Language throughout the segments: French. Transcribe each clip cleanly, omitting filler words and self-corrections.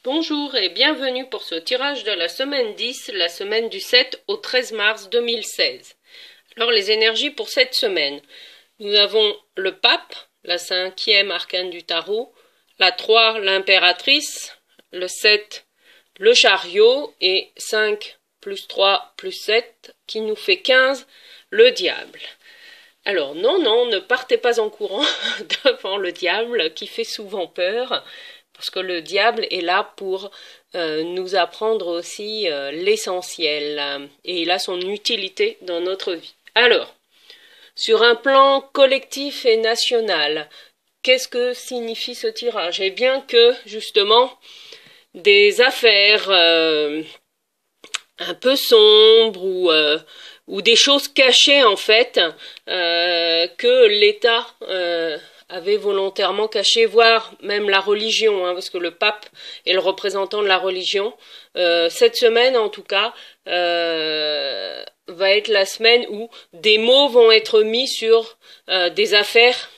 Bonjour et bienvenue pour ce tirage de la semaine 10, la semaine du 7 au 13 mars 2016. Alors les énergies pour cette semaine. Nous avons le pape, la cinquième arcane du tarot, la 3, l'impératrice, le 7, le chariot et 5 plus 3 plus 7 qui nous fait 15, le diable. Alors non, ne partez pas en courant devant le diable qui fait souvent peur. Parce que le diable est là pour nous apprendre aussi l'essentiel et il a son utilité dans notre vie. Alors, sur un plan collectif et national, qu'est-ce que signifie ce tirage? Eh bien que, justement, des affaires un peu sombres ou des choses cachées, en fait, que l'État avait volontairement caché, voire même la religion, parce que le pape est le représentant de la religion. Cette semaine, en tout cas, va être la semaine où des mots vont être mis sur des affaires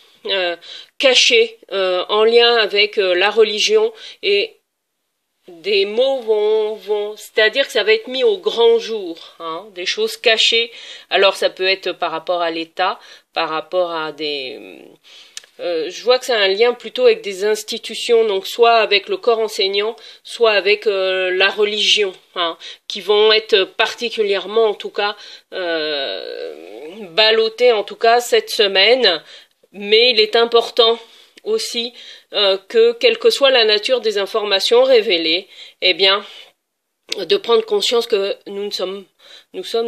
cachées en lien avec la religion et des mots vont, c'est-à-dire que ça va être mis au grand jour, des choses cachées. Alors ça peut être par rapport à l'État, par rapport à je vois que c'est un lien plutôt avec des institutions, donc soit avec le corps enseignant, soit avec la religion, qui vont être particulièrement, en tout cas, ballottées, en tout cas, cette semaine. Mais il est important aussi que, quelle que soit la nature des informations révélées, eh bien, de prendre conscience que nous sommes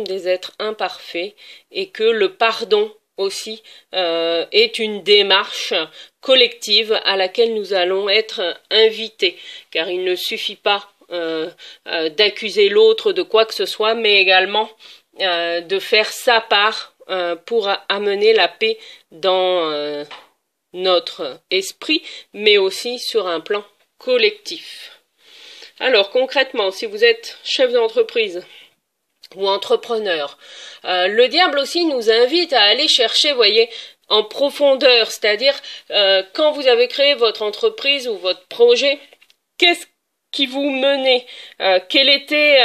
des êtres imparfaits et que le pardon aussi est une démarche collective à laquelle nous allons être invités, car il ne suffit pas d'accuser l'autre de quoi que ce soit, mais également de faire sa part pour amener la paix dans notre esprit, mais aussi sur un plan collectif. Alors concrètement, si vous êtes chef d'entreprise ou entrepreneur, le diable aussi nous invite à aller chercher, voyez, en profondeur, c'est-à-dire quand vous avez créé votre entreprise ou votre projet, qu'est-ce qui vous menait, quelle était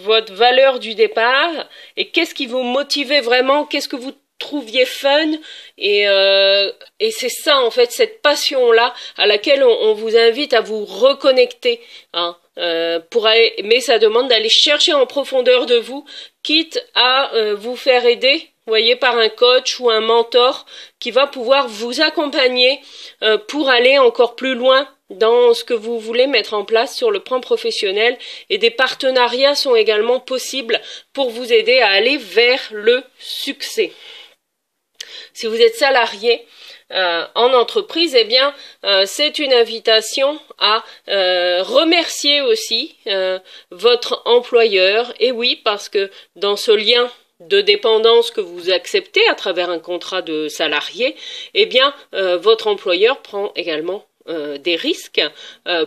votre valeur du départ et qu'est-ce qui vous motivait vraiment, qu'est-ce que vous trouviez fun et c'est ça en fait, cette passion-là à laquelle on vous invite à vous reconnecter, mais ça demande d'aller chercher en profondeur de vous, quitte à vous faire aider, voyez, par un coach ou un mentor qui va pouvoir vous accompagner pour aller encore plus loin dans ce que vous voulez mettre en place sur le plan professionnel, et des partenariats sont également possibles pour vous aider à aller vers le succès. Si vous êtes salarié en entreprise, eh bien, c'est une invitation à remercier aussi votre employeur. Et oui, parce que dans ce lien de dépendance que vous acceptez à travers un contrat de salarié, eh bien, votre employeur prend également des risques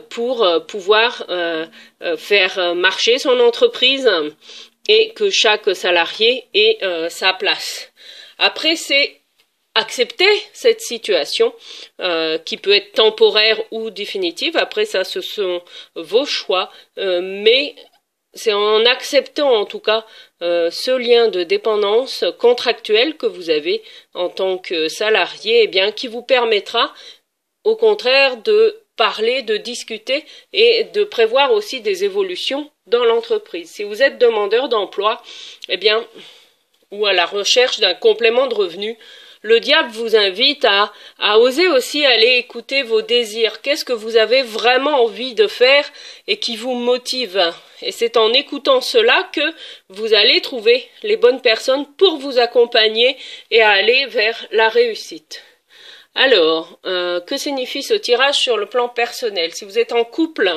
pour pouvoir faire marcher son entreprise et que chaque salarié ait sa place. Après, c'est accepter cette situation qui peut être temporaire ou définitive. Après, ça, ce sont vos choix, mais c'est en acceptant en tout cas ce lien de dépendance contractuelle que vous avez en tant que salarié, eh bien, qui vous permettra au contraire de parler, de discuter et de prévoir aussi des évolutions dans l'entreprise. Si vous êtes demandeur d'emploi, eh bien, ou à la recherche d'un complément de revenu, le diable vous invite à oser aussi aller écouter vos désirs. Qu'est-ce que vous avez vraiment envie de faire et qui vous motive? Et c'est en écoutant cela que vous allez trouver les bonnes personnes pour vous accompagner et à aller vers la réussite. Alors, que signifie ce tirage sur le plan personnel? Si vous êtes en couple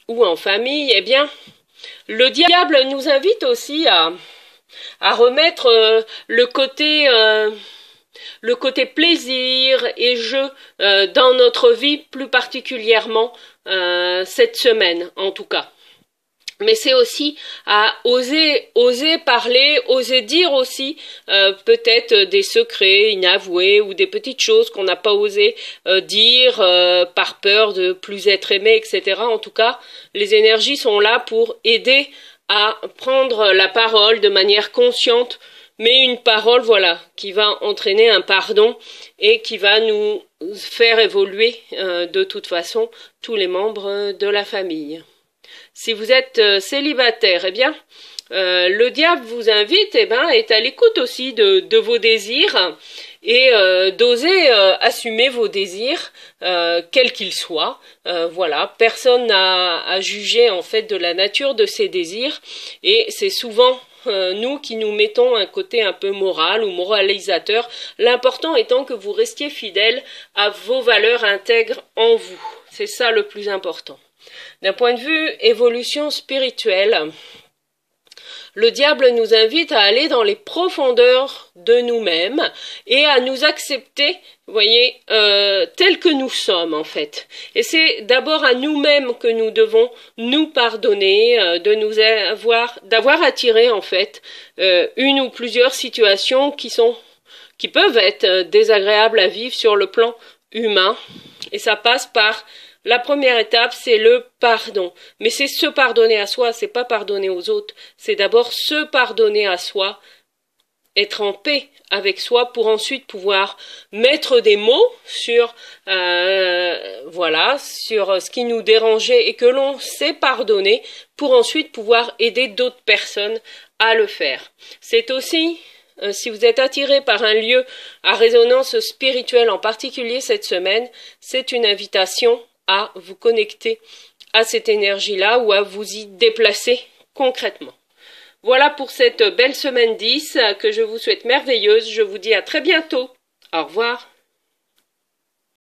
ou en famille, eh bien, le diable nous invite aussi à remettre le côté plaisir et jeu dans notre vie, plus particulièrement cette semaine en tout cas. Mais c'est aussi à oser parler, oser dire aussi peut-être des secrets inavoués ou des petites choses qu'on n'a pas osé dire par peur de plus être aimé, etc. En tout cas, les énergies sont là pour aider à prendre la parole de manière consciente, mais une parole, voilà, qui va entraîner un pardon et qui va nous faire évoluer de toute façon tous les membres de la famille. Si vous êtes célibataire, eh bien, le diable vous invite, est à l'écoute aussi de vos désirs et d'oser assumer vos désirs, quels qu'ils soient. Voilà, personne n'a à juger en fait de la nature de ces désirs, et c'est souvent nous qui nous mettons un côté un peu moral ou moralisateur, l'important étant que vous restiez fidèle à vos valeurs intègres en vous. C'est ça le plus important. D'un point de vue évolution spirituelle, le diable nous invite à aller dans les profondeurs de nous-mêmes et à nous accepter, vous voyez, tels que nous sommes en fait. Et c'est d'abord à nous-mêmes que nous devons nous pardonner d'avoir attiré en fait une ou plusieurs situations qui peuvent être désagréables à vivre sur le plan humain. Et ça passe par la première étape, c'est le pardon. Mais c'est se pardonner à soi, c'est pas pardonner aux autres. C'est d'abord se pardonner à soi, être en paix avec soi pour ensuite pouvoir mettre des mots sur, sur ce qui nous dérangeait et que l'on s'est pardonné pour ensuite pouvoir aider d'autres personnes à le faire. C'est aussi si vous êtes attiré par un lieu à résonance spirituelle en particulier cette semaine, c'est une invitation à vous connecter à cette énergie-là ou à vous y déplacer concrètement. Voilà pour cette belle semaine 10 que je vous souhaite merveilleuse. Je vous dis à très bientôt. Au revoir.